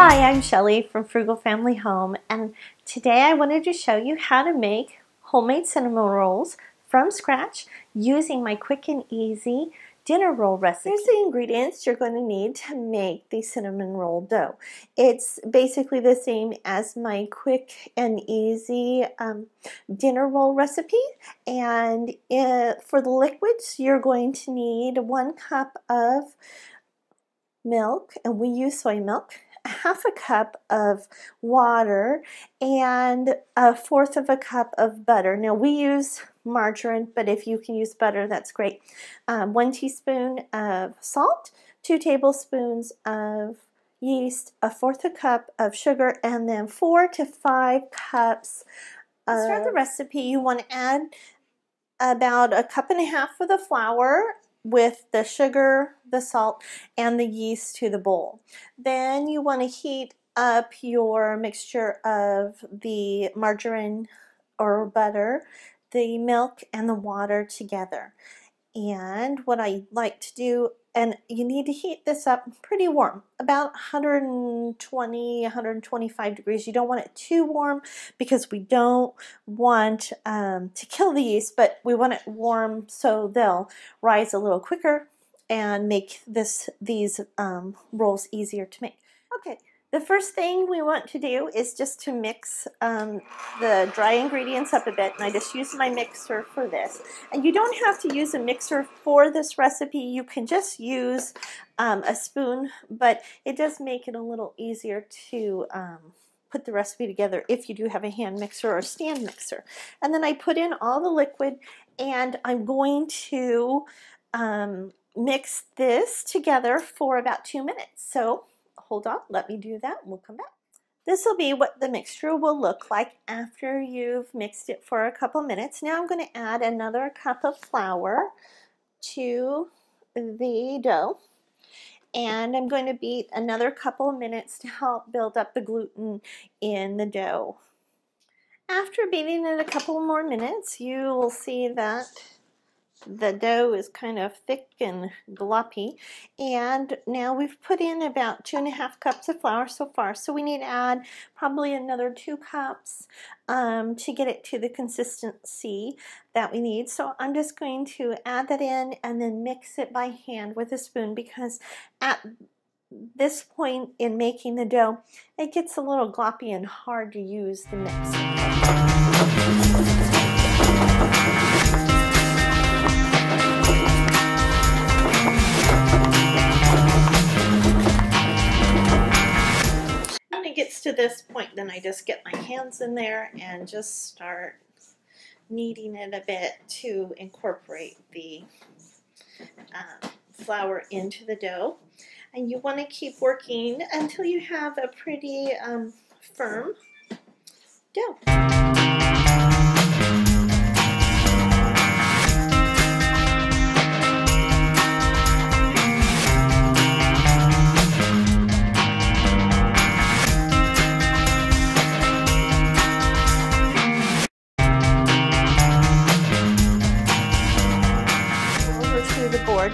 Hi, I'm Shelly from Frugal Family Home, and today I wanted to show you how to make homemade cinnamon rolls from scratch using my quick and easy dinner roll recipe. Here's the ingredients you're going to need to make the cinnamon roll dough. It's basically the same as my quick and easy dinner roll recipe, and for the liquids you're going to need 1 cup of milk, and we use soy milk, 1/2 cup of water, and 1/4 of a cup of butter. Now we use margarine, but if you can use butter, that's great. 1 teaspoon of salt, 2 tablespoons of yeast, 1/4 a cup of sugar, and then 4 to 5 cups of... To start the recipe, you want to add about 1.5 cups of the flour with the sugar, the salt, and the yeast to the bowl. Then you want to heat up your mixture of the margarine or butter, the milk, and the water together. And what I like to do, and you need to heat this up pretty warm, about 120, 125 degrees. You don't want it too warm because we don't want to kill the yeast, but we want it warm so they'll rise a little quicker and make these rolls easier to make. Okay. The first thing we want to do is just to mix the dry ingredients up a bit, and I just use my mixer for this. And you don't have to use a mixer for this recipe. You can just use a spoon, but it does make it a little easier to put the recipe together if you do have a hand mixer or stand mixer. And then I put in all the liquid, and I'm going to mix this together for about 2 minutes. So hold on, let me do that, and we'll come back. This will be what the mixture will look like after you've mixed it for a couple minutes. Now I'm going to add another cup of flour to the dough, and I'm going to beat another couple of minutes to help build up the gluten in the dough. After beating it a couple more minutes, you will see that the dough is kind of thick and gloppy, and now we've put in about 2.5 cups of flour so far, so we need to add probably another 2 cups to get it to the consistency that we need. So I'm just going to add that in and then mix it by hand with a spoon, because at this point in making the dough it gets a little gloppy and hard to use the mix. When it gets to this point, then I just get my hands in there and just start kneading it a bit to incorporate the flour into the dough. And you want to keep working until you have a pretty firm dough.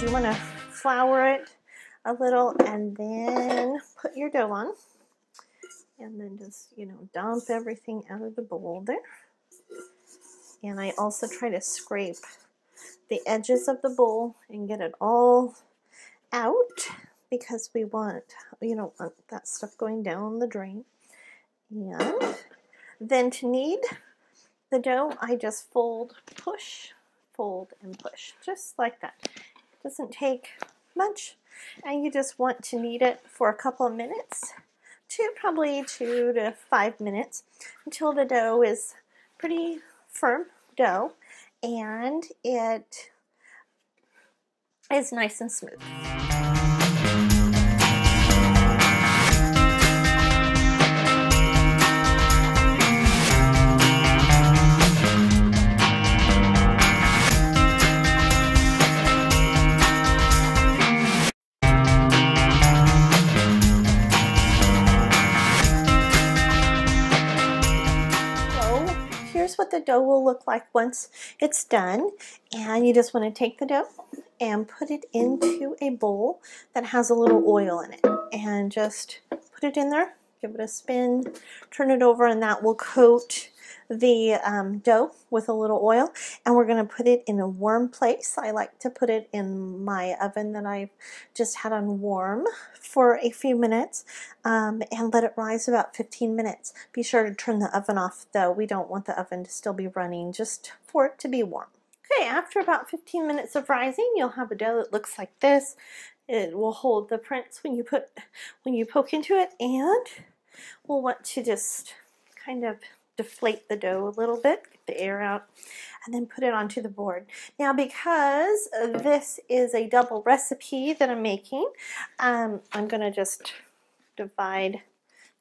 You want to flour it a little and then put your dough on, and then just, dump everything out of the bowl there. And I also try to scrape the edges of the bowl and get it all out, because you don't want that stuff going down the drain. And then to knead the dough, I just fold, push, fold, and push, just like that. Doesn't take much, and you just want to knead it for a couple of minutes, probably 2 to 5 minutes, until the dough is pretty firm dough and it is nice and smooth. Here's what the dough will look like once it's done, and you just want to take the dough and put it into a bowl that has a little oil in it, and just put it in there give it a spin, turn it over, and that will coat the dough with a little oil. And we're going to put it in a warm place. I like to put it in my oven that I've just had on warm for a few minutes, and let it rise about 15 minutes. Be sure to turn the oven off though. We don't want the oven to still be running, just for it to be warm. Okay, after about 15 minutes of rising, you'll have a dough that looks like this. It will hold the prints when you poke into it, and we'll want to just kind of deflate the dough a little bit, get the air out, and then put it onto the board. Now, because this is a double recipe that I'm making, I'm going to just divide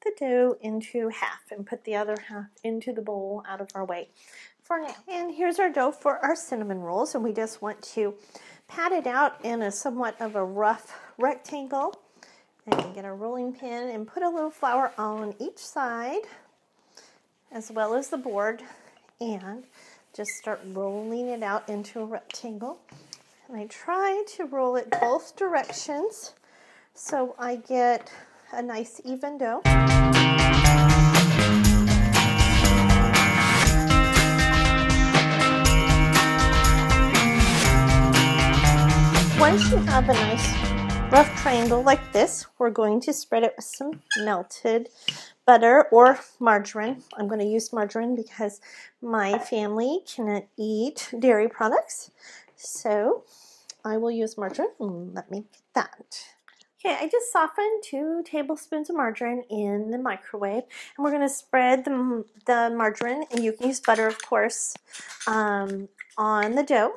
the dough into half and put the other half into the bowl out of our way for now. And here's our dough for our cinnamon rolls, and we just want to pat it out in a somewhat of a rough rectangle, and get a rolling pin and put a little flour on each side as well as the board, and just start rolling it out into a rectangle. And I try to roll it both directions so I get a nice even dough. Once you have a nice rough triangle like this, we're going to spread it with some melted butter or margarine. I'm going to use margarine because my family cannot eat dairy products, so I will use margarine. Let me get that. Okay, I just softened 2 tablespoons of margarine in the microwave, and we're going to spread the margarine, and you can use butter, of course, on the dough,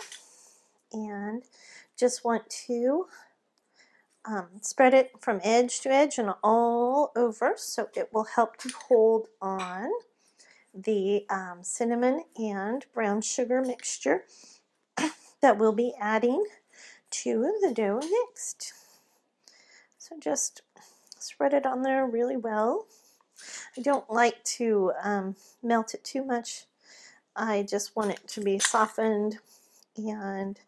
and just want to spread it from edge to edge and all over, so it will help to hold on the cinnamon and brown sugar mixture that we'll be adding to the dough next. So just spread it on there really well. I don't like to melt it too much. I just want it to be softened and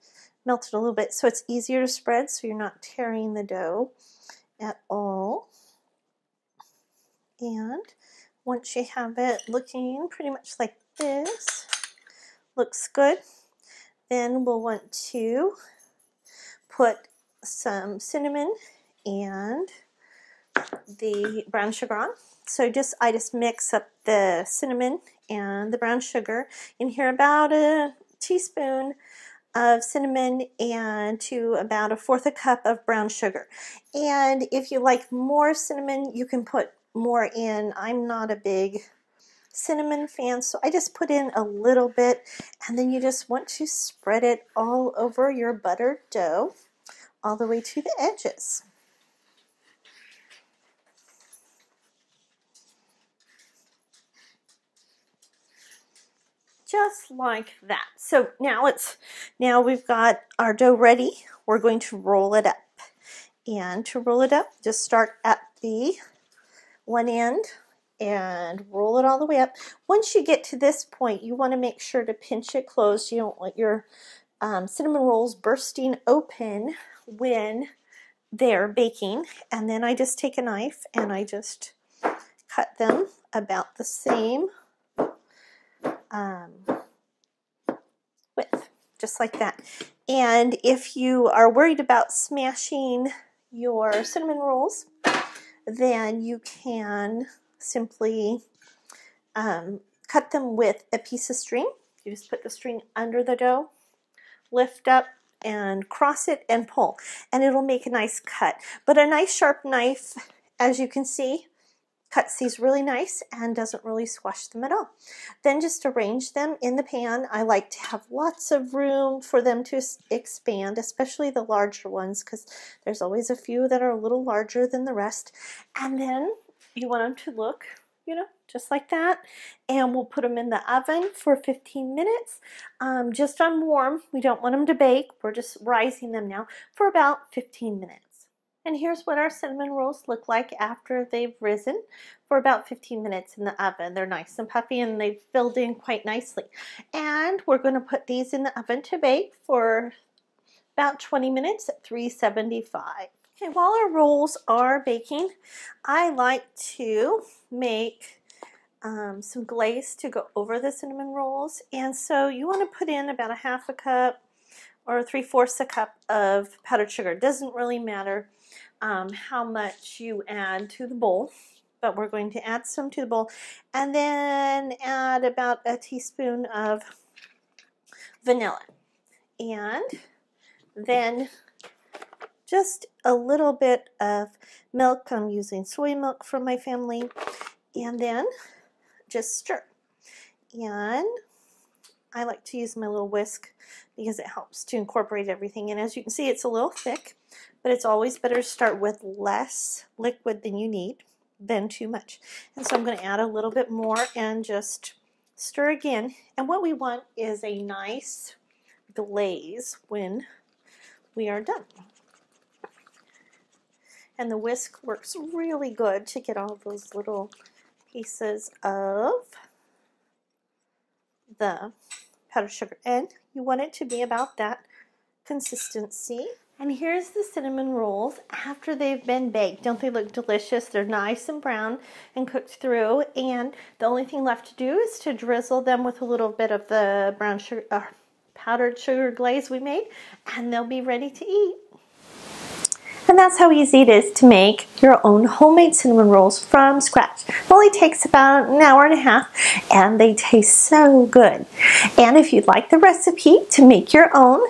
melted a little bit so it's easier to spread, so you're not tearing the dough at all. And once you have it looking pretty much like this, looks good, then we'll want to put some cinnamon and the brown sugar on. So I just mix up the cinnamon and the brown sugar in here, about a teaspoon of cinnamon and to about 1/4 cup of brown sugar. And if you like more cinnamon, you can put more in. I'm not a big cinnamon fan, so I just put in a little bit, and then you just want to spread it all over your buttered dough all the way to the edges. Just like that. So now we've got our dough ready. We're going to roll it up. And to roll it up, just start at the one end and roll it all the way up. Once you get to this point, you want to make sure to pinch it closed. You don't want your cinnamon rolls bursting open when they're baking. And then I just take a knife and I just cut them about the same width, just like that. And if you are worried about smashing your cinnamon rolls, then you can simply cut them with a piece of string. You just put the string under the dough, lift up and cross it and pull, and it'll make a nice cut. But a nice sharp knife, as you can see, cuts these really nice and doesn't really squash them at all. Then just arrange them in the pan. I like to have lots of room for them to expand, especially the larger ones, because there's always a few that are a little larger than the rest. And then you want them to look, just like that. And we'll put them in the oven for 15 minutes, just on warm. We don't want them to bake. We're just rising them now for about 15 minutes. And here's what our cinnamon rolls look like after they've risen for about 15 minutes in the oven. They're nice and puffy and they've filled in quite nicely. And we're going to put these in the oven to bake for about 20 minutes at 375. Okay, while our rolls are baking, I like to make some glaze to go over the cinnamon rolls. And so you want to put in about a half a cup or 3/4 a cup of powdered sugar. It doesn't really matter how much you add to the bowl, but we're going to add some to the bowl. And then add about a teaspoon of vanilla. And then just a little bit of milk. I'm using soy milk from my family. And then just stir. And I like to use my little whisk because it helps to incorporate everything. And as you can see, it's a little thick, but it's always better to start with less liquid than you need than too much. And so I'm going to add a little bit more and just stir again. And what we want is a nice glaze when we are done. And the whisk works really good to get all those little pieces of the powdered sugar. And you want it to be about that consistency. And here's the cinnamon rolls after they've been baked. Don't they look delicious? They're nice and brown and cooked through. And the only thing left to do is to drizzle them with a little bit of the brown sugar, powdered sugar glaze we made, and they'll be ready to eat. And that's how easy it is to make your own homemade cinnamon rolls from scratch. It only takes about an hour and a half, and they taste so good. And if you'd like the recipe to make your own,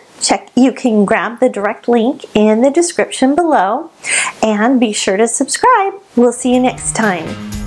you can grab the direct link in the description below, and be sure to subscribe. We'll see you next time.